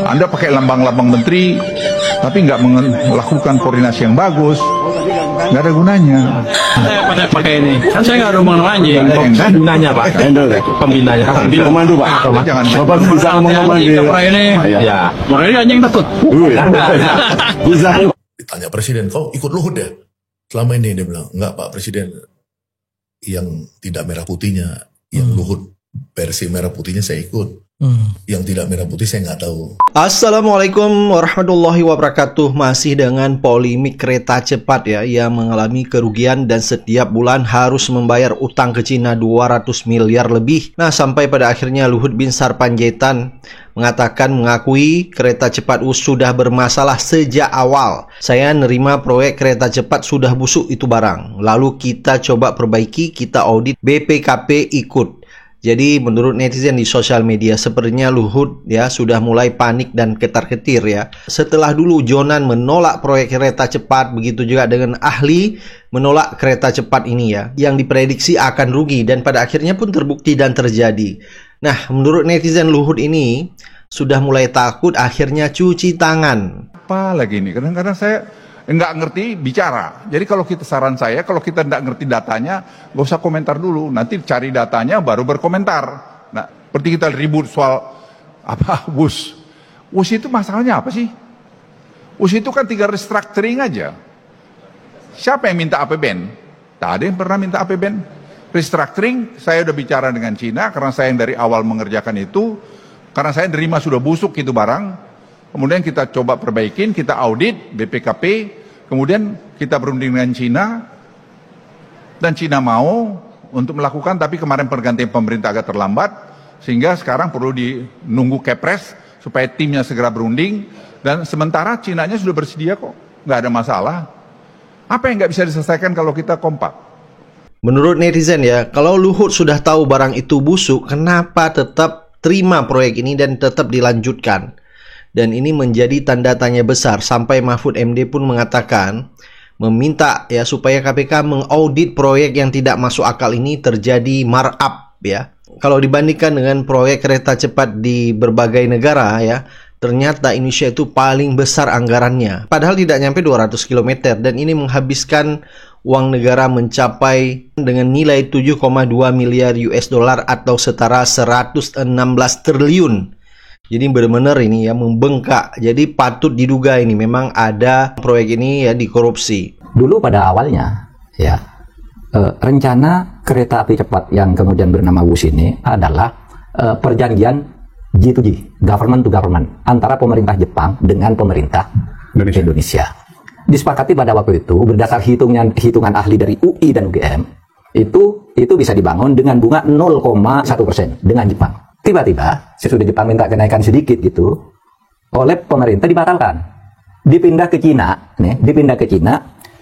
Anda pakai lambang-lambang menteri, tapi nggak melakukan koordinasi yang bagus, nggak ada gunanya. Saya pada pakai ini, kan saya nggak ada hubungan anjing. Pembinanya Pak, pembinanya. Pemandu Pak. Jangan. Bapak bisa memandu. Ini, ya, ini anjing takut. Bisa. Ditanya presiden, kau ikut Luhut ya? Selama ini dia bilang, enggak Pak Presiden. Yang tidak merah putihnya, yang Luhut versi merah putihnya saya ikut. Yang tidak merah putih saya nggak tahu. Assalamualaikum warahmatullahi wabarakatuh. Masih dengan polemik kereta cepat ya, yang mengalami kerugian dan setiap bulan harus membayar utang ke Cina 200 miliar lebih. Nah, sampai pada akhirnya Luhut Binsar Panjaitan mengakui kereta cepat sudah bermasalah sejak awal. Saya nerima proyek kereta cepat sudah busuk itu barang. Lalu kita coba perbaiki, kita audit, BPKP ikut. Jadi menurut netizen di sosial media, sepertinya Luhut ya sudah mulai panik dan ketar-ketir ya. Setelah dulu Jonan menolak proyek kereta cepat, begitu juga dengan ahli menolak kereta cepat ini ya, yang diprediksi akan rugi dan pada akhirnya pun terbukti dan terjadi. Nah, menurut netizen Luhut ini sudah mulai takut, akhirnya cuci tangan. Apa lagi ini? Kadang-kadang saya nggak ngerti bicara. Jadi kalau kita saran saya, kalau kita nggak ngerti datanya, nggak usah komentar dulu. Nanti cari datanya baru berkomentar. Nah, seperti kita ribut soal apa WUS. WUS itu masalahnya apa sih? WUS itu kan 3 restructuring aja. Siapa yang minta APBN? Tak ada yang pernah minta APBN. Restructuring, saya udah bicara dengan Cina karena saya yang dari awal mengerjakan itu. Karena saya nerima sudah busuk itu barang. Kemudian kita coba perbaikin, kita audit BPKP, kemudian kita berunding dengan Cina, dan Cina mau untuk melakukan, tapi kemarin pergantian pemerintah agak terlambat, sehingga sekarang perlu menunggu Kepres, supaya timnya segera berunding, dan sementara Cinanya sudah bersedia kok, nggak ada masalah. Apa yang nggak bisa diselesaikan kalau kita kompak? Menurut netizen ya, kalau Luhut sudah tahu barang itu busuk, kenapa tetap terima proyek ini dan tetap dilanjutkan? Dan ini menjadi tanda tanya besar, sampai Mahfud MD pun mengatakan meminta ya supaya KPK mengaudit proyek yang tidak masuk akal ini terjadi markup ya. Kalau dibandingkan dengan proyek kereta cepat di berbagai negara ya, ternyata Indonesia itu paling besar anggarannya. Padahal tidak nyampe 200 km dan ini menghabiskan uang negara mencapai dengan nilai 7,2 miliar US dollar atau setara 116 triliun. Jadi benar-benar ini ya membengkak. Jadi patut diduga ini memang ada proyek ini ya dikorupsi. Dulu pada awalnya ya rencana kereta api cepat yang kemudian bernama WUS ini adalah perjanjian G2G, government to government, antara pemerintah Jepang dengan pemerintah Indonesia. Disepakati pada waktu itu berdasar hitungan ahli dari UI dan UGM itu bisa dibangun dengan bunga 0,1% dengan Jepang. Tiba-tiba sesudah Jepang minta kenaikan sedikit gitu, oleh pemerintah dibatalkan, dipindah ke Cina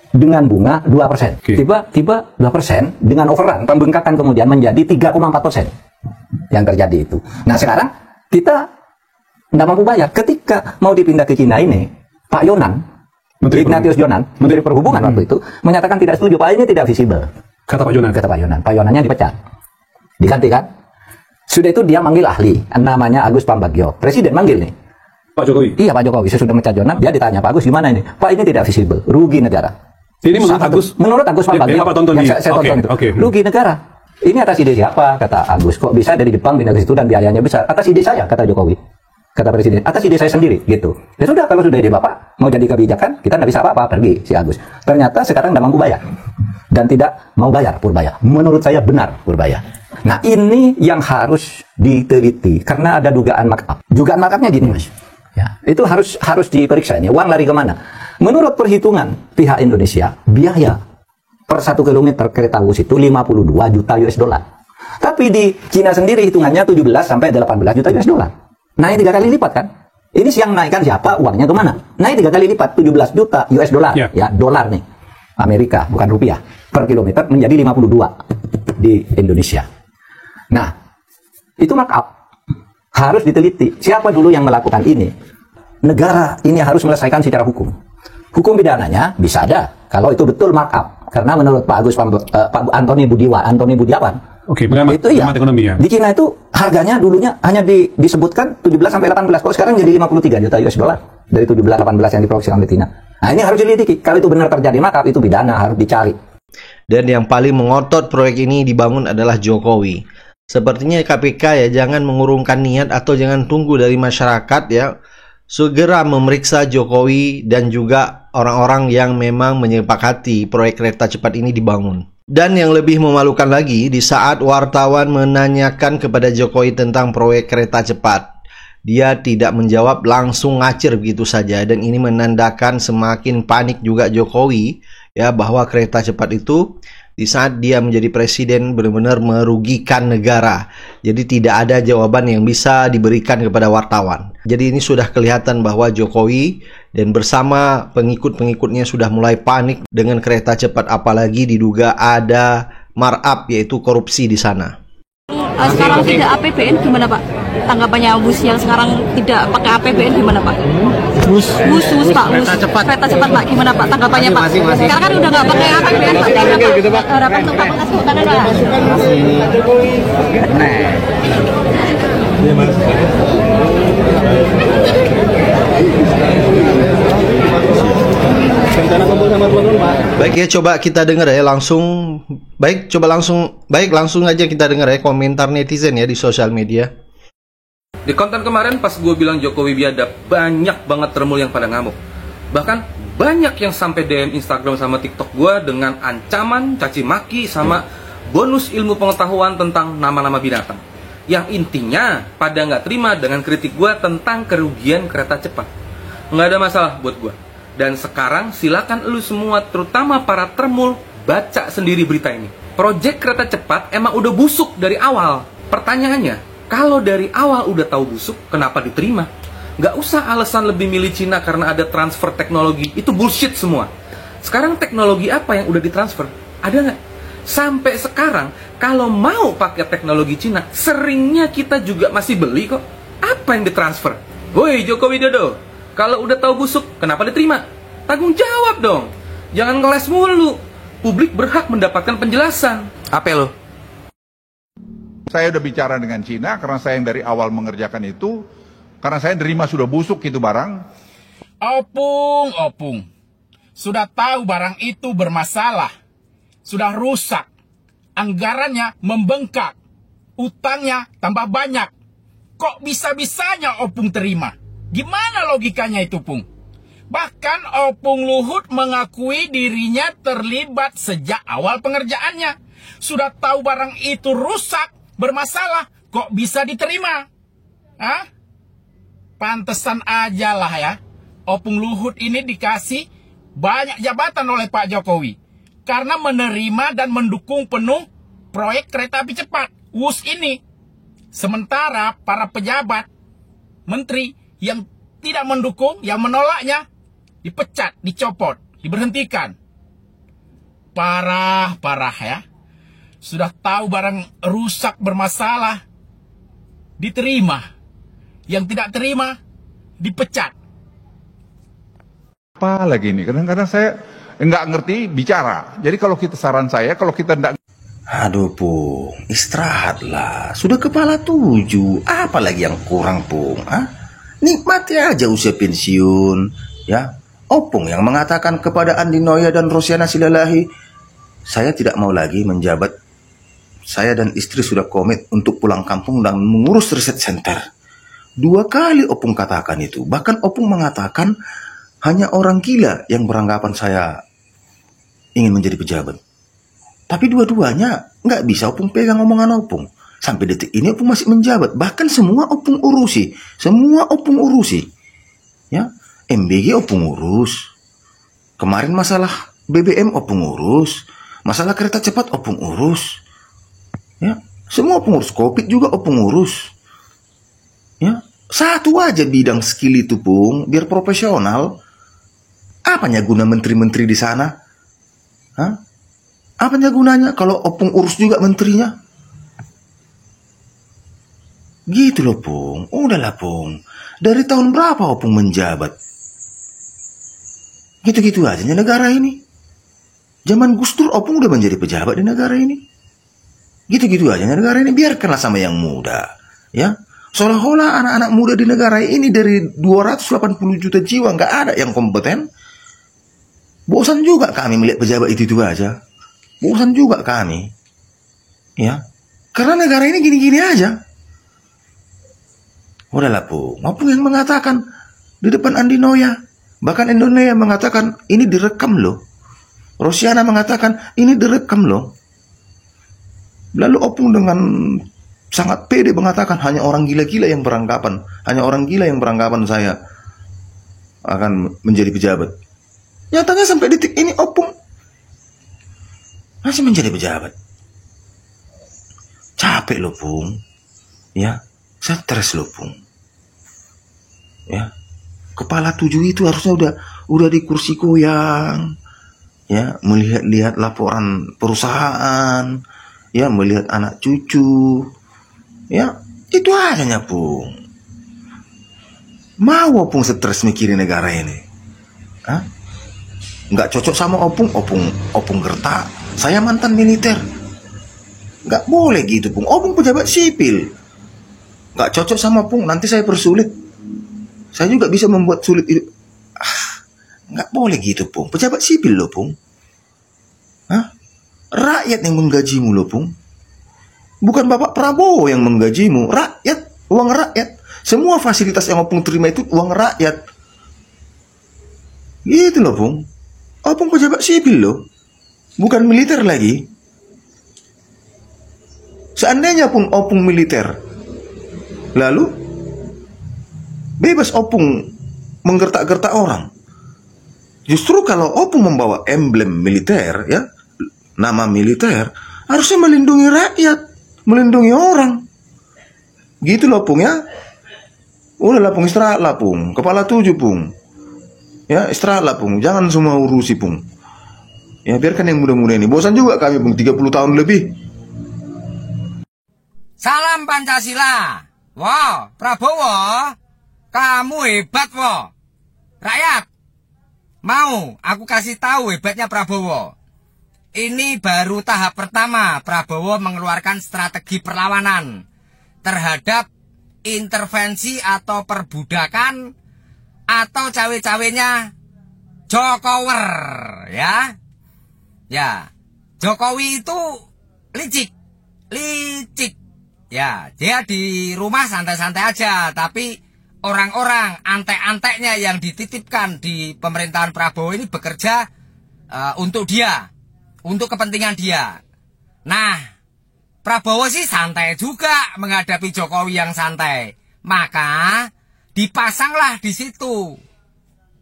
dengan bunga 2%. Tiba-tiba 2% dengan overrun, pembengkakan kemudian menjadi 3,4% yang terjadi itu. Nah sekarang kita nggak mampu bayar. Ketika mau dipindah ke Cina ini, Pak Yonan, Ignatius Jonan, Menteri Perhubungan waktu itu menyatakan tidak setuju. Pak, ini tidak visible. Kata Pak Yonan. Pak Yonannya dipecat, diganti kan? Sudah itu dia manggil ahli, namanya Agus Pambagio. Presiden manggil nih. Pak Jokowi? Iya Pak Jokowi, sesudah mecat Jonan, dia ditanya, Pak Agus gimana ini? Pak, ini tidak visible, rugi negara. Ini menurut Agus Pambagio, yang saya tonton itu. Rugi negara. Ini atas ide siapa? Kata Agus. Kok bisa dari Jepang pindah ke situ dan biayanya besar? Atas ide saya, kata Jokowi. Kata Presiden, atas ide saya sendiri, gitu. Ya sudah, kalau sudah ide Bapak, mau jadi kebijakan, kita nggak bisa apa-apa, pergi si Agus. Ternyata sekarang nggak mampu bayar. Dan tidak mau bayar, Purbaya. Menurut saya benar, Purbaya. Nah ini yang harus diteliti karena ada dugaan markup. Dugaan markupnya gini Mas, ya, itu harus diperiksa ini. Uang lari kemana? Menurut perhitungan pihak Indonesia, biaya per 1 kilometer kereta WUS itu 52 juta US dollar. Tapi di Cina sendiri hitungannya 17 sampai 18 juta US dollar. Naik 3 kali lipat kan? Ini yang naikkan siapa? Uangnya kemana? Naik 3 kali lipat, 17 juta US dollar. Ya, dolar nih, Amerika bukan rupiah. Per kilometer menjadi 52 di Indonesia. Nah, itu markup harus diteliti. Siapa dulu yang melakukan ini? Negara ini harus menyelesaikan secara hukum. Hukum pidananya bisa ada kalau itu betul markup. Karena menurut Pak Antoni Budiawan, Oke, pengamat, Itu iya. pengamat ekonomi ya. Di Cina itu harganya dulunya hanya disebutkan 17 sampai 18, kok sekarang jadi 53 juta US dollar dari 17-18 yang diproduksi oleh China. Nah, ini harus dilidiki. Kalau itu benar terjadi, maka itu pidana, harus dicari. Dan yang paling mengotot proyek ini dibangun adalah Jokowi. Sepertinya KPK ya jangan mengurungkan niat atau jangan tunggu dari masyarakat ya. Segera memeriksa Jokowi dan juga orang-orang yang memang menyepakati proyek kereta cepat ini dibangun. Dan yang lebih memalukan lagi, di saat wartawan menanyakan kepada Jokowi tentang proyek kereta cepat, dia tidak menjawab, langsung ngacir begitu saja. Dan ini menandakan semakin panik juga Jokowi ya, bahwa kereta cepat itu di saat dia menjadi presiden benar-benar merugikan negara. Jadi tidak ada jawaban yang bisa diberikan kepada wartawan. Jadi ini sudah kelihatan bahwa Jokowi dan bersama pengikut-pengikutnya sudah mulai panik dengan kereta cepat, apalagi diduga ada markup yaitu korupsi di sana. Sekarang tidak APBN gimana Pak? Tanggapannya bus yang sekarang tidak pakai APBN gimana Pak? Bus Pak, kereta cepat Pak, gimana Pak tanggapannya Pak? Sekarang kan udah nggak pakai APBN Pak, gitu Pak. Harapan untuk Kapolres Kehutanan Pak. Baik ya, coba kita dengar ya langsung. Langsung aja kita dengar ya komentar netizen ya di sosial media. Di konten kemarin pas gue bilang Jokowi biadab, banyak banget termul yang pada ngamuk. Bahkan banyak yang sampai DM Instagram sama TikTok gue dengan ancaman, caci maki, sama bonus ilmu pengetahuan tentang nama-nama binatang. Yang intinya pada nggak terima dengan kritik gue tentang kerugian kereta cepat. Nggak ada masalah buat gue. Dan sekarang silakan lu semua, terutama para termul, baca sendiri berita ini. Proyek kereta cepat emang udah busuk dari awal. Pertanyaannya, kalau dari awal udah tahu busuk, kenapa diterima? Nggak usah alasan lebih milih Cina karena ada transfer teknologi. Itu bullshit semua. Sekarang teknologi apa yang udah ditransfer? Ada nggak? Sampai sekarang, kalau mau pakai teknologi Cina, seringnya kita juga masih beli kok. Apa yang ditransfer? Woi Joko Widodo, kalau udah tahu busuk, kenapa diterima? Tanggung jawab dong. Jangan ngeles mulu. Publik berhak mendapatkan penjelasan. Apa lo? Saya udah bicara dengan Cina karena saya yang dari awal mengerjakan itu, karena saya nerima sudah busuk itu barang. Opung. Sudah tahu barang itu bermasalah. Sudah rusak. Anggarannya membengkak. Utangnya tambah banyak. Kok bisa-bisanya Opung terima? Gimana logikanya itu, Pung? Bahkan Opung Luhut mengakui dirinya terlibat sejak awal pengerjaannya. Sudah tahu barang itu rusak, bermasalah, kok bisa diterima? Hah? Pantesan aja lah ya, Opung Luhut ini dikasih banyak jabatan oleh Pak Jokowi. Karena menerima dan mendukung penuh proyek kereta api cepat, WUS ini. Sementara para pejabat, menteri yang tidak mendukung, yang menolaknya, dipecat, dicopot, diberhentikan. Parah ya. Sudah tahu barang rusak bermasalah, diterima. Yang tidak terima, dipecat. Apa lagi ini? Kadang-kadang saya nggak ngerti bicara. Jadi kalau kita saran saya, kalau kita nggak... Aduh Pung, istirahatlah. Sudah kepala 7, apalagi yang kurang Pung? Nikmati aja usia pensiun, ya. Opung yang mengatakan kepada Andi Noya dan Rosiana Silalahi, saya tidak mau lagi menjabat. Saya dan istri sudah komit untuk pulang kampung dan mengurus riset center. 2 kali Opung katakan itu. Bahkan Opung mengatakan hanya orang gila yang beranggapan saya ingin menjadi pejabat. Tapi dua-duanya nggak bisa Opung pegang omongan Opung. Sampai detik ini Opung masih menjabat. Bahkan semua Opung urusi. Ya, MBG Opung urus. Kemarin masalah BBM Opung urus. Masalah kereta cepat Opung urus. Ya, semua Opung urus. Covid juga Opung urus. Ya, satu aja bidang skill itu Pung, biar profesional. Apanya guna menteri-menteri di sana? Apanya gunanya kalau Opung urus juga menterinya? Gitu loh Pung. Udahlah Pung. Dari tahun berapa Opung menjabat? Gitu-gitu aja negara ini. Zaman Gus Dur Opung udah menjadi pejabat di negara ini. Gitu-gitu aja negara ini, biarkanlah sama yang muda. Ya, seolah-olah anak-anak muda di negara ini dari 280 juta jiwa nggak ada yang kompeten. Bosan juga kami melihat pejabat itu aja. Bosan juga kami. Ya, karena negara ini gini-gini aja. Udahlah Pung, Opung yang mengatakan di depan Andi Noya. Bahkan Indonesia mengatakan ini direkam loh. Rosiana mengatakan ini direkam loh. Lalu Opung dengan sangat pede mengatakan hanya orang gila-gila yang beranggapan, saya akan menjadi pejabat. Nyatanya sampai detik ini Opung masih menjadi pejabat. Capek loh Pung. Ya, stres loh Pung. Ya, kepala 7 itu harusnya udah di kursi goyang. Ya, melihat-lihat laporan perusahaan, ya, melihat anak cucu. Ya, itu adanya Pung. Mau Opung stres mikirin negara ini? Hah? Nggak cocok sama Opung gertak. Saya mantan militer. Nggak boleh gitu Pung. Opung pejabat sipil. Nggak cocok sama Opung, nanti saya persulit. Saya juga bisa membuat sulit hidup. Nggak boleh gitu Pung. Pejabat sipil loh Pung. Hah? Rakyat yang menggajimu loh Pung. Bukan Bapak Prabowo yang menggajimu. Rakyat, uang rakyat. Semua fasilitas yang Opung terima itu uang rakyat. Gitu loh Pung. Opung pejabat sipil loh. Bukan militer lagi. Seandainya pun Opung militer, lalu bebas Opung menggertak-gertak orang. Justru kalau Opung membawa emblem militer, ya, nama militer, harusnya melindungi rakyat, melindungi orang. Gitu loh Pung ya. Udahlah Pung, istirahatlah Pung. Kepala 7 Pung. Ya, istirahatlah Pung. Jangan semua urusi Pung. Ya, biarkan yang muda-muda ini. Bosan juga kami Pung, 30 tahun lebih. Salam Pancasila. Wow, Prabowo, kamu hebat wo. Rakyat, mau aku kasih tahu hebatnya Prabowo. Ini baru tahap pertama Prabowo mengeluarkan strategi perlawanan terhadap intervensi atau perbudakan atau cawe-cawenya Jokower, ya. Ya, Jokowi itu licik. Ya, dia di rumah santai-santai aja, tapi orang-orang antek-anteknya yang dititipkan di pemerintahan Prabowo ini bekerja untuk dia, untuk kepentingan dia. Nah, Prabowo sih santai juga menghadapi Jokowi yang santai. Maka dipasanglah di situ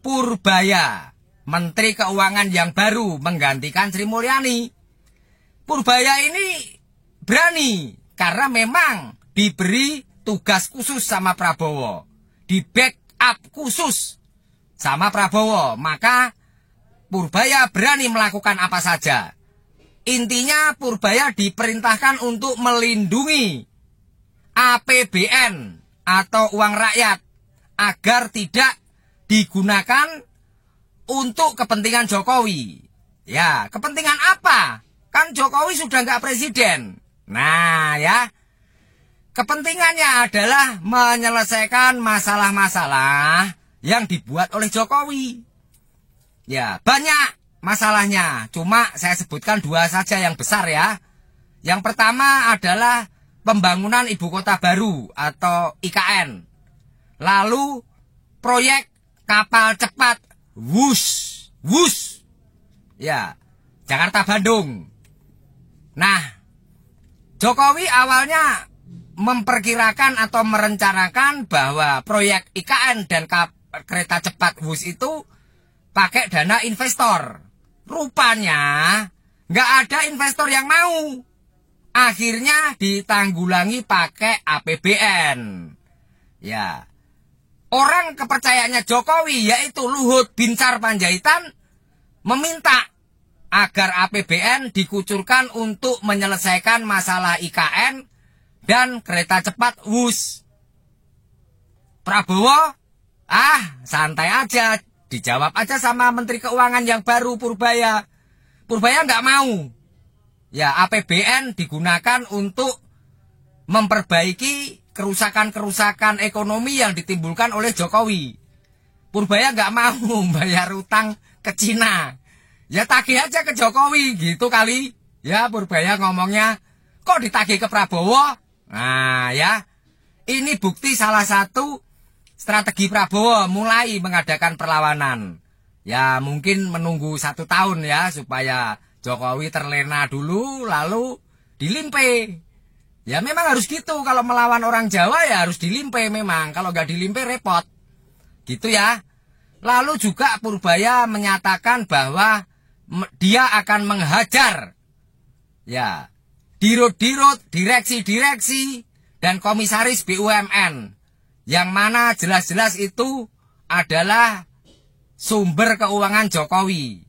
Purbaya, Menteri Keuangan yang baru menggantikan Sri Mulyani. Purbaya ini berani karena memang diberi tugas khusus sama Prabowo, di backup khusus sama Prabowo. Maka Purbaya berani melakukan apa saja. Intinya Purbaya diperintahkan untuk melindungi APBN atau uang rakyat agar tidak digunakan untuk kepentingan Jokowi. Ya, kepentingan apa? Kan Jokowi sudah nggak presiden. Nah ya, kepentingannya adalah menyelesaikan masalah-masalah yang dibuat oleh Jokowi. Ya, banyak masalahnya, cuma saya sebutkan 2 saja yang besar ya. Yang pertama adalah pembangunan ibu kota baru atau IKN. Lalu proyek kapal cepat WUS. Ya, Jakarta-Bandung. Nah, Jokowi awalnya memperkirakan atau merencanakan bahwa proyek IKN dan kereta cepat WUS itu pakai dana investor. Rupanya nggak ada investor yang mau. Akhirnya ditanggulangi pakai APBN. Ya, orang kepercayaannya Jokowi yaitu Luhut Binsar Panjaitan meminta agar APBN dikucurkan untuk menyelesaikan masalah IKN dan kereta cepat WUS. Prabowo, santai aja, dijawab aja sama Menteri Keuangan yang baru Purbaya. Purbaya nggak mau. ya APBN digunakan untuk memperbaiki kerusakan-kerusakan ekonomi yang ditimbulkan oleh Jokowi. Purbaya nggak mau bayar utang ke Cina. Ya tagih aja ke Jokowi gitu kali. Ya Purbaya ngomongnya, kok ditagih ke Prabowo? Nah ya, ini bukti salah satu strategi Prabowo mulai mengadakan perlawanan. Ya mungkin menunggu 1 tahun ya supaya Jokowi terlena dulu lalu dilimpe. Ya memang harus gitu, kalau melawan orang Jawa ya harus dilimpe memang, kalau nggak dilimpe repot. Gitu ya. Lalu juga Purbaya menyatakan bahwa dia akan menghajar ya dirut-dirut, direksi-direksi dan komisaris BUMN yang mana jelas-jelas itu adalah sumber keuangan Jokowi.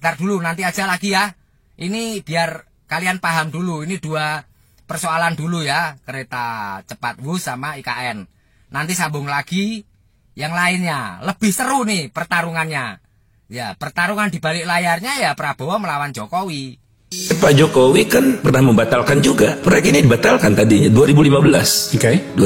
Ntar dulu, nanti aja lagi ya. Ini biar kalian paham dulu, ini 2 persoalan dulu ya, kereta cepat WUS sama IKN. Nanti sambung lagi yang lainnya, lebih seru nih pertarungannya. Ya, pertarungan di balik layarnya ya Prabowo melawan Jokowi. Pak Jokowi kan pernah membatalkan juga. Proyek ini dibatalkan tadinya 2015. 2015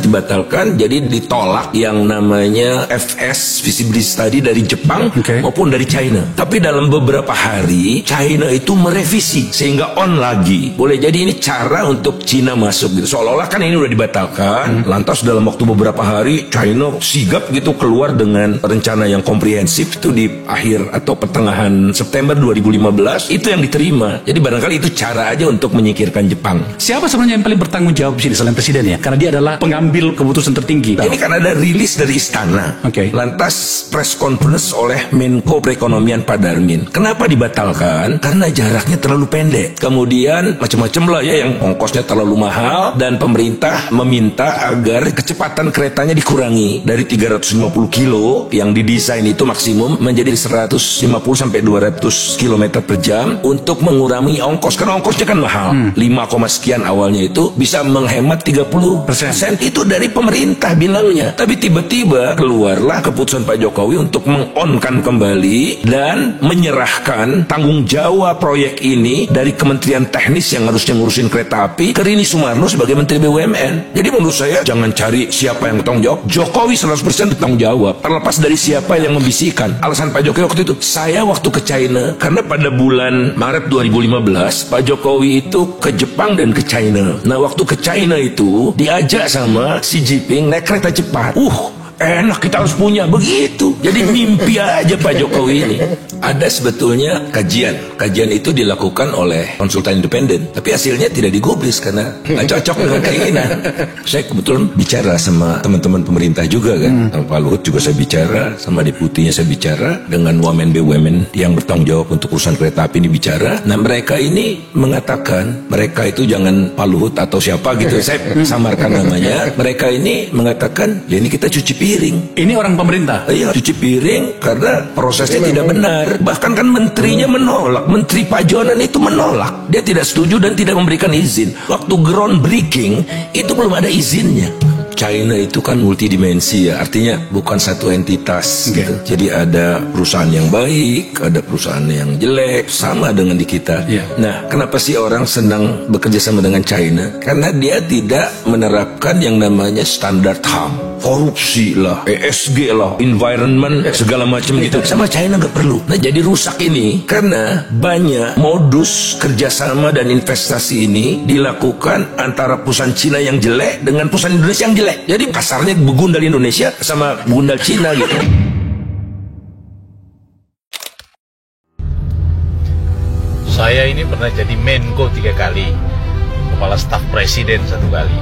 dibatalkan, jadi ditolak yang namanya FS Feasibility Study dari Jepang maupun dari China. Tapi dalam beberapa hari China itu merevisi sehingga on lagi. Boleh jadi ini cara untuk China masuk gitu. Seolah-olah kan ini udah dibatalkan. Lantas dalam waktu beberapa hari China sigap gitu keluar dengan rencana yang komprehensif itu di akhir atau pertengahan September 2015. Itu yang diterima. Jadi barangkali itu cara aja untuk menyingkirkan Jepang. Siapa sebenarnya yang paling bertanggung jawab di sini selain presiden ya? Karena dia adalah pengambil keputusan tertinggi. Ini kan ada rilis dari istana. Lantas press conference oleh Menko Perekonomian Pak Darmin. Kenapa dibatalkan? Karena jaraknya terlalu pendek. Kemudian macam-macam lah ya, yang ongkosnya terlalu mahal dan pemerintah meminta agar kecepatan keretanya dikurangi dari 350 kilo yang didesain itu maksimum menjadi 150 sampai 200 km per jam untuk mengurangi ongkos, karena ongkosnya kan mahal. 5, sekian awalnya itu bisa menghemat 30%. Itu dari pemerintah bilangnya. Tapi tiba-tiba keluarlah keputusan Pak Jokowi untuk mengonkan kembali dan menyerahkan tanggung jawab proyek ini dari Kementerian Teknis yang harusnya ngurusin kereta api ke Rini Sumarno sebagai Menteri BUMN. Jadi menurut saya jangan cari siapa yang bertanggung jawab. Jokowi 100% bertanggung jawab, terlepas dari siapa yang membisikkan. Alasan Pak Jokowi waktu itu, saya waktu ke China karena pada bulan Maret 2015 Pak Jokowi itu ke Jepang dan ke China. Nah waktu ke China itu diajak sama Xi Jinping naik kereta cepat. Enak, kita harus punya begitu. Jadi mimpi aja Pak Jokowi ini. Ada sebetulnya kajian itu dilakukan oleh konsultan independen, tapi hasilnya tidak digubris karena nggak cocok dengan keinginan. Saya kebetulan bicara sama teman-teman pemerintah juga kan, sama Pak Luhut juga saya bicara, sama deputinya saya bicara, dengan wamen BUMN yang bertanggung jawab untuk urusan kereta api ini bicara. Nah mereka ini mengatakan, mereka itu jangan Pak Luhut atau siapa gitu, saya samarkan namanya. Mereka ini mengatakan, ya ini kita cuci piring. Ini orang pemerintah? Iya, cuci piring karena prosesnya tidak benar. Bahkan kan menterinya menolak. Menteri Pajonan itu menolak. Dia tidak setuju dan tidak memberikan izin. Waktu groundbreaking itu belum ada izinnya. China itu kan multidimensi ya, artinya bukan satu entitas gitu. Jadi ada perusahaan yang baik, ada perusahaan yang jelek, sama dengan di kita. Nah, kenapa sih orang senang bekerja sama dengan China? Karena dia tidak menerapkan yang namanya standar HAM. Korupsi lah, ESG lah, environment, segala macam gitu. Sama China nggak perlu. Nah, jadi rusak ini karena banyak modus kerjasama dan investasi ini dilakukan antara perusahaan Cina yang jelek dengan perusahaan Indonesia yang jelek. Jadi kasarnya begundal Indonesia sama begundal Cina gitu. Saya ini pernah jadi Menko 3 kali, Kepala Staf Presiden 1 kali.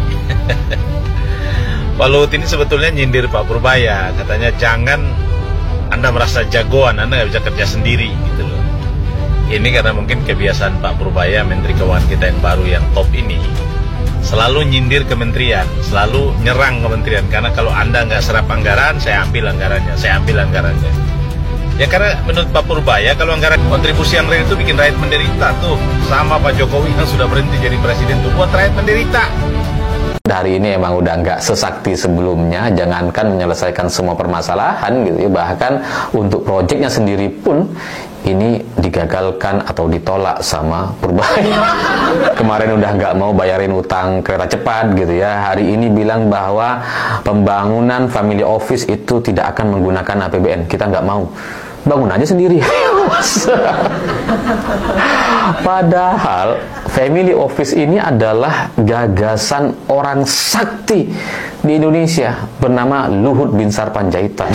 Pak Luhut ini sebetulnya nyindir Pak Purbaya, katanya jangan Anda merasa jagoan, Anda nggak bisa kerja sendiri gitu loh. Ini karena mungkin kebiasaan Pak Purbaya, Menteri Keuangan kita yang baru yang top ini, selalu nyindir kementerian, selalu nyerang kementerian, karena kalau Anda nggak serap anggaran, saya ambil anggarannya, Ya karena menurut Pak Purbaya, kalau anggaran kontribusi yang real itu bikin rakyat menderita tuh, sama Pak Jokowi yang sudah berhenti jadi presiden tuh buat rakyat menderita. Hari ini emang udah nggak sesakti sebelumnya, jangankan menyelesaikan semua permasalahan gitu ya, bahkan untuk proyeknya sendiri pun ini digagalkan atau ditolak sama Purbaya. Kemarin udah nggak mau bayarin utang kereta cepat gitu ya, hari ini bilang bahwa pembangunan family office itu tidak akan menggunakan APBN, kita nggak mau, bangun aja sendiri. Padahal family office ini adalah gagasan orang sakti di Indonesia bernama Luhut Binsar Panjaitan.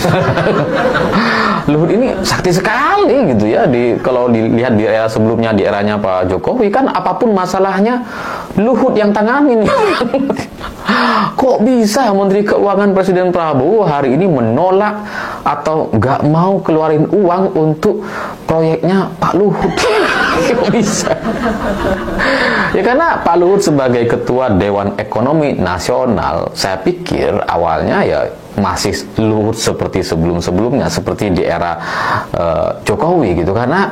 Luhut ini sakti sekali gitu ya, kalau dilihat di era sebelumnya, di eranya Pak Jokowi kan apapun masalahnya Luhut yang tanganin. Kok bisa Menteri Keuangan Presiden Prabowo hari ini menolak atau nggak mau keluarin uang untuk proyeknya Pak Luhut? Kok bisa? Ya karena Pak Luhut sebagai Ketua Dewan Ekonomi Nasional, saya pikir awalnya ya masih Luhut seperti sebelum-sebelumnya, seperti di era Jokowi gitu. Karena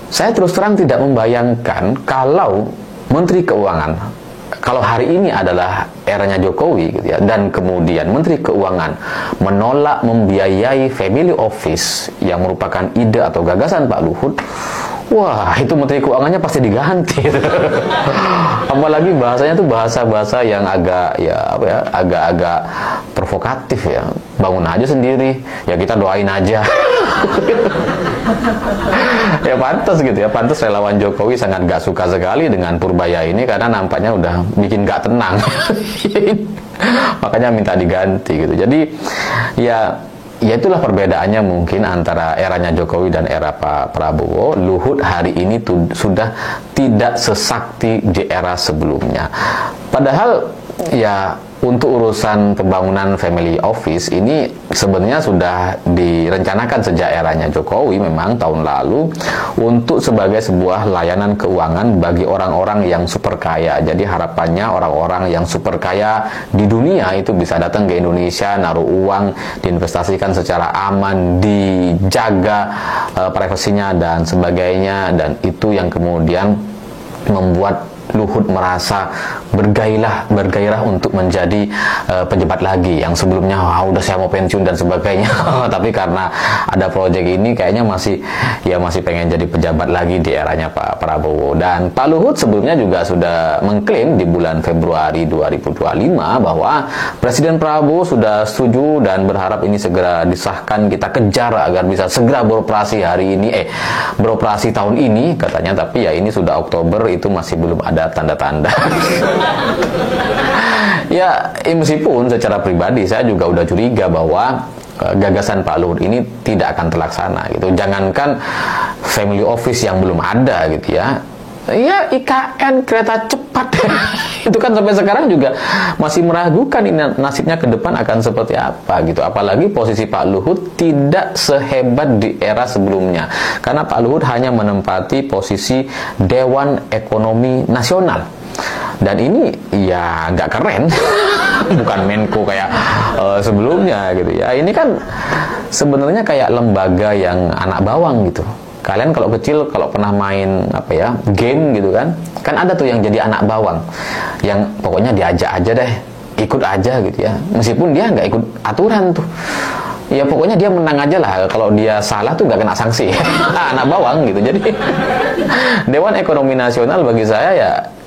saya terus terang tidak membayangkan kalau Menteri Keuangan, kalau hari ini adalah eranya Jokowi gitu ya, dan kemudian Menteri Keuangan menolak membiayai family office yang merupakan ide atau gagasan Pak Luhut, wah itu Menteri Keuangannya pasti diganti. Apalagi bahasanya tuh bahasa-bahasa yang agak agak provokatif ya. Bangun aja sendiri, ya kita doain aja. Ya pantas gitu ya, pantas relawan Jokowi sangat gak suka sekali dengan Purbaya ini karena nampaknya udah bikin gak tenang. Makanya minta diganti gitu. Jadi ya itulah perbedaannya mungkin antara eranya Jokowi dan era Pak Prabowo. Luhut hari ini sudah tidak sesakti di era sebelumnya. Padahal ya untuk urusan pembangunan family office ini sebenarnya sudah direncanakan sejak eranya Jokowi memang tahun lalu untuk sebagai sebuah layanan keuangan bagi orang-orang yang super kaya. Jadi harapannya orang-orang yang super kaya di dunia itu bisa datang ke Indonesia, naruh uang, diinvestasikan secara aman, dijaga privasinya dan sebagainya, dan itu yang kemudian membuat Luhut merasa bergairah untuk menjadi pejabat lagi yang sebelumnya udah saya mau pensiun dan sebagainya. Tapi karena ada proyek ini kayaknya masih pengen jadi pejabat lagi di eranya Pak Prabowo. Dan Pak Luhut sebelumnya juga sudah mengklaim di bulan Februari 2025 bahwa Presiden Prabowo sudah setuju dan berharap ini segera disahkan, kita kejar agar bisa segera beroperasi beroperasi tahun ini katanya. Tapi ya ini sudah Oktober, itu masih belum ada tanda-tanda. Ya meskipun secara pribadi saya juga udah curiga bahwa gagasan Pak Luhut ini tidak akan terlaksana gitu. Jangankan family office yang belum ada gitu ya, IKN kereta cepat itu kan sampai sekarang juga masih meragukan ini nasibnya ke depan akan seperti apa gitu. Apalagi posisi Pak Luhut tidak sehebat di era sebelumnya, karena Pak Luhut hanya menempati posisi Dewan Ekonomi Nasional, dan ini ya nggak keren. Bukan Menko kayak sebelumnya gitu ya. Ini kan sebenarnya kayak lembaga yang anak bawang gitu. Kalian kalau kecil, kalau pernah main game gitu kan ada tuh yang jadi anak bawang, yang pokoknya diajak aja deh, ikut aja gitu ya, meskipun dia nggak ikut aturan tuh. Ya pokoknya dia menang aja lah, kalau dia salah tuh nggak kena sanksi. Anak bawang gitu. Jadi Dewan Ekonomi Nasional bagi saya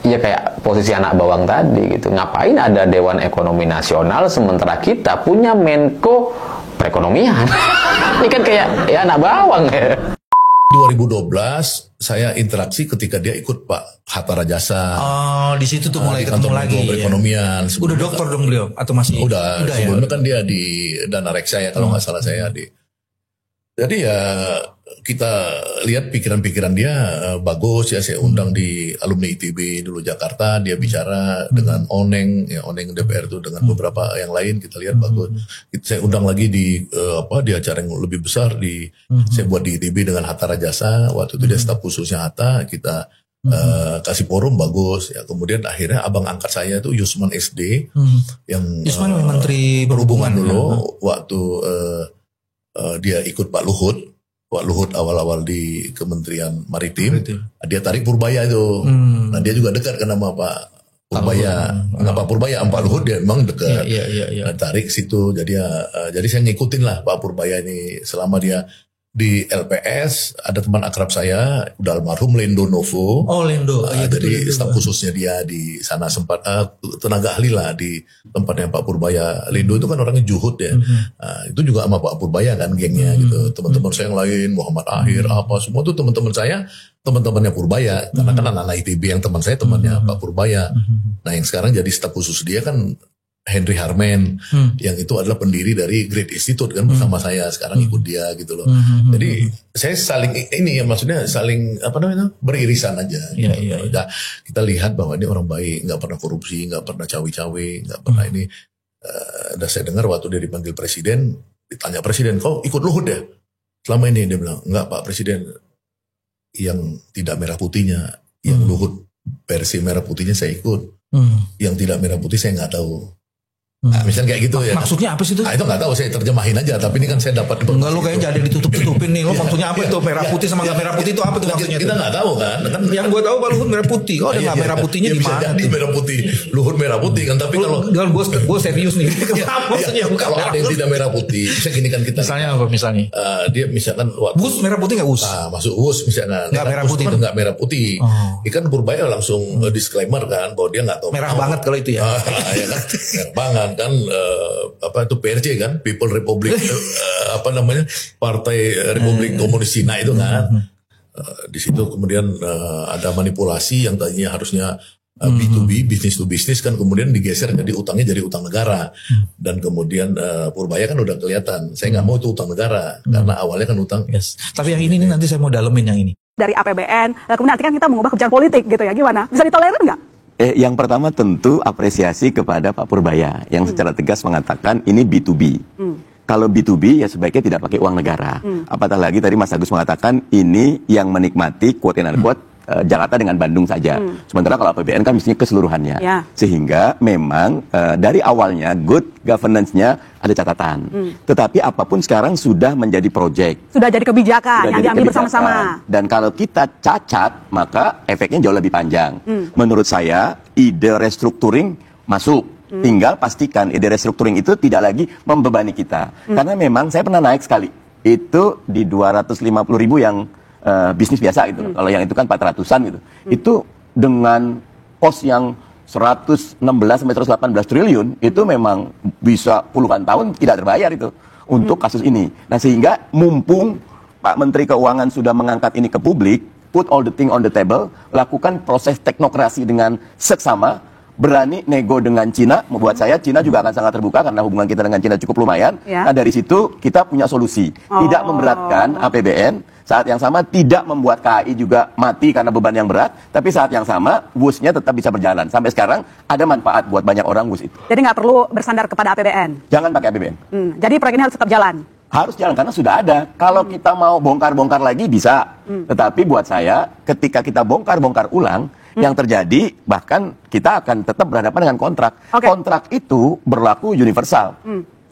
ya kayak posisi anak bawang tadi gitu. Ngapain ada Dewan Ekonomi Nasional sementara kita punya Menko Perekonomian? Ini kan kayak anak bawang ya. 2012 saya interaksi ketika dia ikut Pak Hatta Rajasa. Oh, di situ tuh mulai di ketemu kantor lagi. perekonomian. Udah dokter dong beliau atau masih? Udah sebelumnya kan dia di Dana Reksa ya kalau nggak salah saya di. Jadi ya kita lihat pikiran-pikiran dia bagus ya. Saya undang di alumni ITB dulu Jakarta, dia bicara dengan Oneng DPR itu dengan beberapa yang lain, kita lihat bagus. Saya undang lagi di acara yang lebih besar saya buat di ITB dengan Hatta Rajasa, waktu itu dia staf khususnya Hatta, kita kasih forum bagus ya. Kemudian akhirnya abang angkat saya itu Yusman SD yang Yusman Menteri Perhubungan dulu waktu dia ikut Pak Luhut awal-awal di Kementerian Maritim. Dia tarik Purbaya itu. Nah dia juga dekat kan sama Pak Purbaya, nggak Pak Purbaya, Pak Luhut dia memang dekat, tarik situ. Jadi saya ngikutin lah Pak Purbaya ini selama dia di LPS. Ada teman akrab saya, udah almarhum Lendo Novo. Oh Lendo, jadi staf khususnya dia di sana sempat tenaga ahli lah di tempatnya Pak Purbaya. Lendo itu kan orangnya juhud ya. Itu juga sama Pak Purbaya kan gengnya gitu. Teman-teman saya yang lain, Muhammad Akhir, apa semua tuh teman-teman saya, teman-temannya Purbaya. Karena kan anak-anak IPB yang teman saya temannya Pak Purbaya. Nah yang sekarang jadi staf khusus dia kan Henry Harman, yang itu adalah pendiri dari Great Institute kan bersama saya, sekarang ikut dia gitu loh. Jadi saya saling ini ya, maksudnya saling beririsan aja. Kita lihat bahwa ini orang baik, nggak pernah korupsi, nggak pernah cawe-cawe, nggak pernah ini. Dan saya dengar waktu dia dipanggil presiden, ditanya presiden, kau ikut Luhut ya? Selama ini dia bilang, enggak Pak Presiden, yang tidak merah putihnya, yang Luhut versi merah putihnya saya ikut, yang tidak merah putih saya nggak tahu. Nah, misalnya kayak gitu ya. Maksudnya apa sih itu? Itu nggak tahu, saya terjemahin aja. Tapi ini kan saya dapat. Enggak, lo kayaknya jadi ditutup-tutupin nih. Lo maksudnya apa itu? Merah putih sama nggak merah putih itu apa tuh maksudnya? Kita nggak tahu kan. Yang gue tahu Pak Luhut merah putih. Oh, ada nggak merah putihnya di mana? Jadi merah putih, Luhut merah putih kan. Tapi kalau gue serius nih. Maksudnya kalau ada yang tidak merah putih, bisa gini kan kita. Misalnya apa misalnya? Dia misalkan Wus merah putih nggak Wus? Masuk Wus misalnya. Nggak merah putih itu? Nggak merah putih. Ikan Purbaya langsung disclaimer kan bahwa dia nggak tahu. Merah banget kalau itu ya. Ya kan, merah banget kan. Apa itu PRC kan, People Republic Partai Republik Komunis Cina itu kan. Di situ kemudian ada manipulasi yang tadinya harusnya B2B, business to business kan kemudian digeser jadi utangnya jadi utang negara. Dan kemudian Purbaya kan udah kelihatan, saya nggak mau itu utang negara karena awalnya kan utang. Tapi yang ini nanti saya mau dalemin yang ini. Dari APBN, kemudian nanti kan kita mengubah kebijakan politik gitu ya, gimana? Bisa ditolerir nggak? Yang pertama tentu apresiasi kepada Pak Purbaya yang secara tegas mengatakan ini B2B. Kalau B2B ya sebaiknya tidak pakai uang negara. Apatah lagi tadi Mas Agus mengatakan ini yang menikmati quote and unquote Jakarta dengan Bandung saja. Sementara kalau APBN kan mestinya keseluruhannya. Sehingga memang dari awalnya good governance-nya ada catatan. Tetapi apapun sekarang sudah menjadi project. Sudah jadi kebijakan yang diambil bersama-sama. Dan kalau kita cacat, maka efeknya jauh lebih panjang. Menurut saya, ide restructuring masuk. Tinggal pastikan ide restructuring itu tidak lagi membebani kita. Karena memang saya pernah naik sekali. Itu di 250.000 yang bisnis biasa gitu. Kalau yang itu kan 400-an gitu. Itu dengan pos yang 116 sampai 118 triliun itu memang bisa puluhan tahun tidak terbayar itu untuk kasus ini. Nah sehingga mumpung Pak Menteri Keuangan sudah mengangkat ini ke publik, put all the thing on the table, lakukan proses teknokrasi dengan seksama, berani nego dengan Cina. Membuat saya Cina juga akan sangat terbuka karena hubungan kita dengan Cina cukup lumayan. Nah dari situ kita punya solusi, tidak memberatkan APBN. Saat yang sama tidak membuat KAI juga mati karena beban yang berat, tapi saat yang sama WUS-nya tetap bisa berjalan. Sampai sekarang ada manfaat buat banyak orang WUS itu. Jadi nggak perlu bersandar kepada APBN? Jangan pakai APBN. Jadi proyek ini harus tetap jalan? Harus jalan karena sudah ada. Kalau kita mau bongkar-bongkar lagi bisa. Tetapi buat saya ketika kita bongkar-bongkar ulang, yang terjadi bahkan kita akan tetap berhadapan dengan kontrak. Kontrak itu berlaku universal.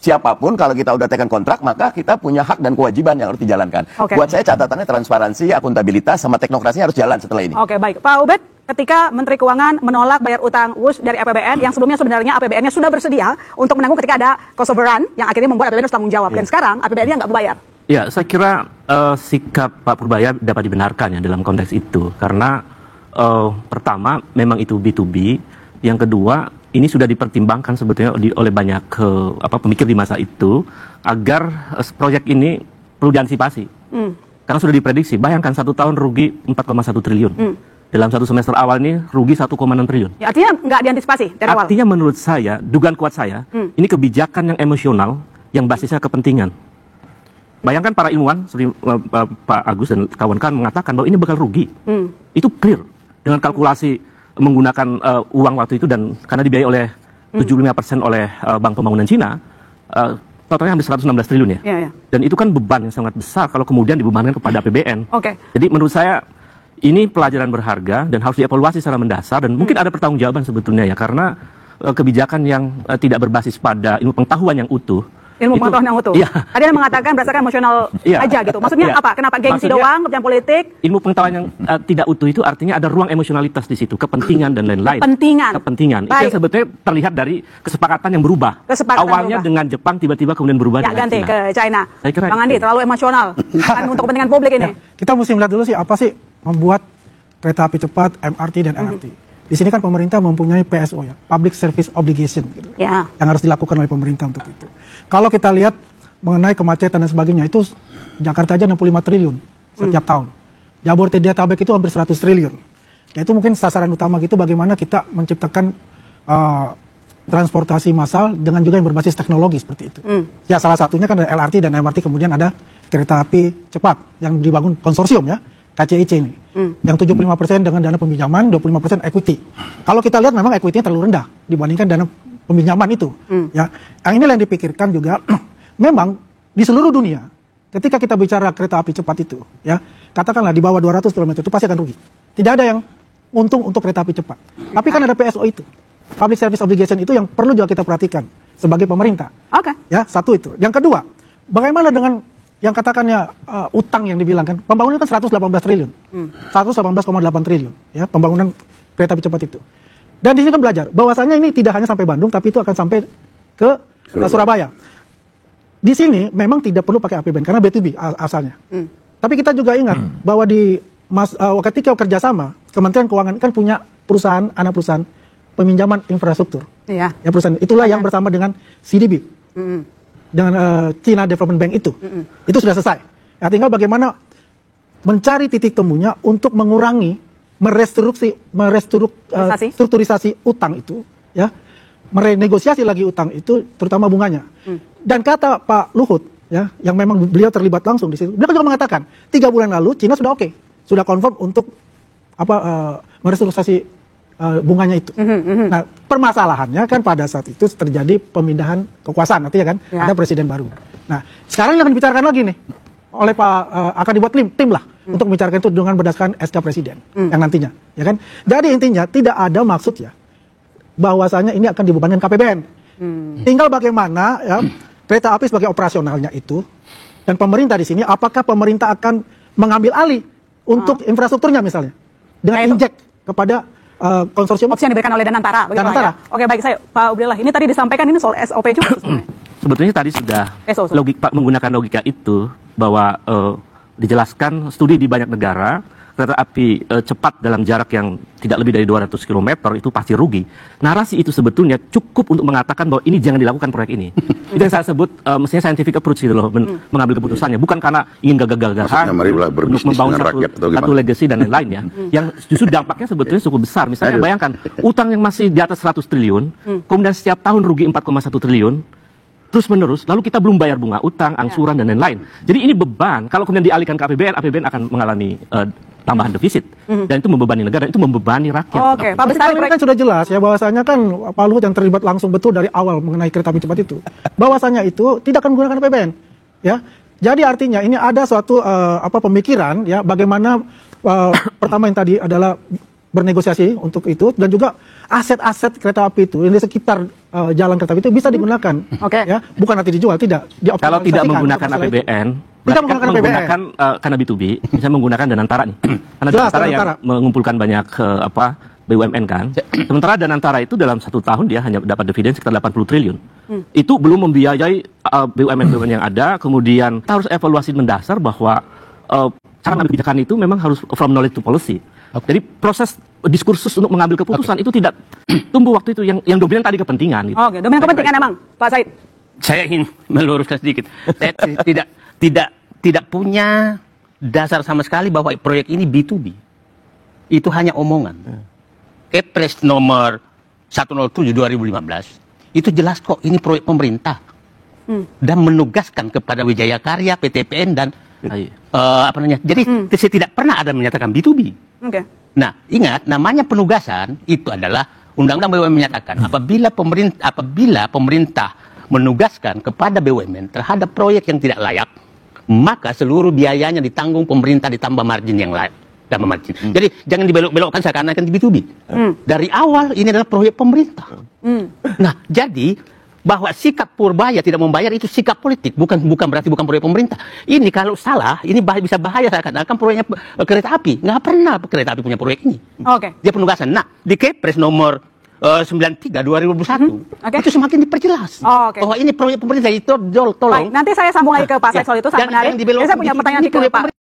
Siapapun kalau kita udah tekan kontrak, maka kita punya hak dan kewajiban yang harus dijalankan. Buat saya catatannya transparansi, akuntabilitas, sama teknokrasinya harus jalan setelah ini. Oke, baik. Pak Ubed, ketika Menteri Keuangan menolak bayar utang WUS dari APBN, yang sebelumnya sebenarnya APBN-nya sudah bersedia untuk menanggung ketika ada cost overrun, yang akhirnya membuat APBN harus tanggung jawab. Dan sekarang APBN-nya nggak berbayar. Ya, saya kira sikap Pak Purbaya dapat dibenarkan ya dalam konteks itu. Karena pertama, memang itu B2B. Yang kedua, ini sudah dipertimbangkan sebetulnya oleh banyak pemikir di masa itu agar proyek ini perlu diantisipasi. Karena sudah diprediksi, bayangkan 1 tahun rugi 4,1 triliun. Dalam 1 semester awal ini rugi 1,6 triliun. Ya, artinya nggak diantisipasi dari awal? Artinya menurut saya, dugaan kuat saya, ini kebijakan yang emosional yang basisnya kepentingan. Bayangkan para ilmuwan, seperti Pak Agus dan kawan-kawan mengatakan bahwa ini bakal rugi. Itu clear dengan kalkulasi menggunakan uang waktu itu dan karena dibiayai oleh 75% oleh Bank Pembangunan Cina, totalnya hampir 116 triliun ya. Dan itu kan beban yang sangat besar kalau kemudian dibebankan kepada APBN. Jadi menurut saya ini pelajaran berharga dan harus dievaluasi secara mendasar dan mungkin ada pertanggungjawaban sebetulnya ya, karena kebijakan yang tidak berbasis pada ilmu pengetahuan yang utuh Ilmu pengetahuan yang utuh. Iya. Ada yang mengatakan berdasarkan emosional Iya. aja gitu. Maksudnya Iya. apa? Kenapa gengsi Maksudnya, doang, kepentingan politik? Ilmu pengetahuan yang tidak utuh itu artinya ada ruang emosionalitas di situ, kepentingan dan lain-lain. Kepentingan. Itu Baik. yang sebetulnya terlihat dari kesepakatan yang berubah. Kesepakatan Awalnya berubah. dengan Jepang, tiba-tiba kemudian berubah Ya dengan ganti China. ke China. Saya kira Bang Andi terlalu emosional. Kan untuk kepentingan publik ini. Kita mesti melihat dulu sih apa sih membuat kereta api cepat, MRT dan LRT. Di sini kan pemerintah mempunyai PSO ya, Public Service Obligation gitu, Ya. yang harus dilakukan oleh pemerintah untuk itu. Kalau kita lihat mengenai kemacetan dan sebagainya itu Jakarta aja 65 triliun setiap tahun. Jabodetabek itu hampir 100 triliun. Ya, itu mungkin sasaran utama gitu bagaimana kita menciptakan transportasi massal dengan juga yang berbasis teknologi seperti itu. Ya salah satunya kan ada LRT dan MRT, kemudian ada kereta api cepat yang dibangun konsorsium ya, KCIC ini. Yang 75% dengan dana peminjaman, 25% equity. Kalau kita lihat memang equity-nya terlalu rendah dibandingkan dana peminjaman itu. Ya, yang inilah yang dipikirkan juga. Memang di seluruh dunia, ketika kita bicara kereta api cepat itu, ya katakanlah di bawah 200 km itu pasti akan rugi. Tidak ada yang untung untuk kereta api cepat. Tapi kan ada PSO itu, Public Service Obligation itu yang perlu juga kita perhatikan sebagai pemerintah. Oke. Ya, satu itu. Yang kedua, bagaimana dengan yang katakannya utang yang dibilang kan, pembangunan kan 118 triliun, 118,8 triliun, ya pembangunan kereta api cepat itu. Dan di sini kan belajar bahwasanya ini tidak hanya sampai Bandung, tapi itu akan sampai ke Surabaya. Di sini memang tidak perlu pakai APBN karena B2B asalnya. Tapi kita juga ingat bahwa di ketika kerjasama, Kementerian Keuangan kan punya perusahaan, anak perusahaan peminjaman infrastruktur. Iya. Ya perusahaan itulah yang bersama dengan CDB, dengan China Development Bank itu. Itu sudah selesai. Ya, tinggal bagaimana mencari titik temunya untuk mengurangi, strukturisasi utang itu, ya, merenegosiasi lagi utang itu, terutama bunganya. Dan kata Pak Luhut, ya, yang memang beliau terlibat langsung di situ, beliau juga mengatakan 3 bulan lalu Cina sudah oke, sudah confirm untuk merestrukturisasi bunganya itu. Nah, permasalahannya kan pada saat itu terjadi pemindahan kekuasaan, artinya kan ada presiden baru. Nah, sekarang yang akan dibicarakan lagi nih oleh Pak akan dibuat tim lah untuk membicarakan itu dengan berdasarkan SK presiden yang nantinya, ya kan. Jadi intinya tidak ada maksud ya bahwasanya ini akan dibebankan KPBN. Tinggal bagaimana ya kereta api sebagai operasionalnya itu dan pemerintah di sini, apakah pemerintah akan mengambil alih untuk infrastrukturnya misalnya dengan injek kepada konsorsium opsi yang diberikan oleh Danantara. Danantara. Ya? Oke, baik, saya Pak Ubdillah. Ini tadi disampaikan ini soal SOP juga sebenarnya. Sebetulnya tadi sudah menggunakan logika itu bahwa dijelaskan studi di banyak negara kereta api cepat dalam jarak yang tidak lebih dari 200 km itu pasti rugi. Narasi itu sebetulnya cukup untuk mengatakan bahwa ini jangan dilakukan proyek ini. Itu yang saya sebut mestinya scientific approach gitu loh, mengambil keputusannya. Bukan karena ingin gagah-gagahan untuk membangun satu legacy dan lain-lain ya. Yang justru dampaknya sebetulnya cukup besar. Misalnya bayangkan, utang yang masih di atas 100 triliun, kemudian setiap tahun rugi 4,1 triliun, terus menerus, lalu kita belum bayar bunga utang, angsuran, dan lain-lain. Jadi ini beban, kalau kemudian dialihkan ke APBN, APBN akan mengalami tambahan defisit. Dan itu membebani negara, itu membebani rakyat. Oke, Pak Bestari, ini kan sudah jelas ya bahwasanya kan Pak Luhut yang terlibat langsung betul dari awal mengenai kereta api cepat itu. Bahwasanya itu tidak akan menggunakan APBN. Ya. Jadi artinya ini ada suatu pemikiran ya bagaimana pertama yang tadi adalah bernegosiasi untuk itu dan juga aset-aset kereta api itu di sekitar jalan kereta api itu bisa digunakan. Ya, bukan nanti dijual, tidak. Kalau tidak menggunakan APBN, tidak menggunakan karena B2B, misalnya menggunakan Danantara nih. Karena Danantara yang mengumpulkan banyak BUMN kan. Sementara Danantara itu dalam 1 tahun dia hanya dapat dividen sekitar 80 triliun. Itu belum membiayai BUMN yang ada, kemudian kita harus evaluasi mendasar bahwa cara mengambil kebijakan itu memang harus from knowledge to policy. Jadi proses diskursus untuk mengambil keputusan itu tidak tumbuh waktu itu yang dominan tadi kepentingan. Gitu. Oke, dominan kepentingan emang, Pak Said. Saya ingin meluruskan sedikit. Saya tidak punya dasar sama sekali bahwa proyek ini B2B. Itu hanya omongan. Kepres nomor 107 2015 itu jelas kok ini proyek pemerintah dan menugaskan kepada Wijaya Karya, PTPN dan jadi saya tidak pernah ada menyatakan B2B. Nah, ingat namanya penugasan itu adalah Undang-Undang BUMN menyatakan apabila pemerintah menugaskan kepada BUMN terhadap proyek yang tidak layak, maka seluruh biayanya ditanggung pemerintah ditambah margin yang lain. Jadi jangan dibelok-belokkan seakan-akan B2B. Dari awal ini adalah proyek pemerintah. Nah, jadi bahwa sikap Purbaya tidak membayar itu sikap politik, bukan berarti bukan proyek pemerintah. Ini kalau salah, ini bisa bahaya seakan-akan proyeknya kereta api. Nggak pernah kereta api punya proyek ini. Oke. Dia penugasan. Nah, di Kepres nomor 93 2021 itu semakin diperjelas bahwa ini proyek pemerintah itu tolong. Baik, nanti saya sambung lagi ke Pak Said soal itu sangat menarik. Saya punya pertanyaan ke Pak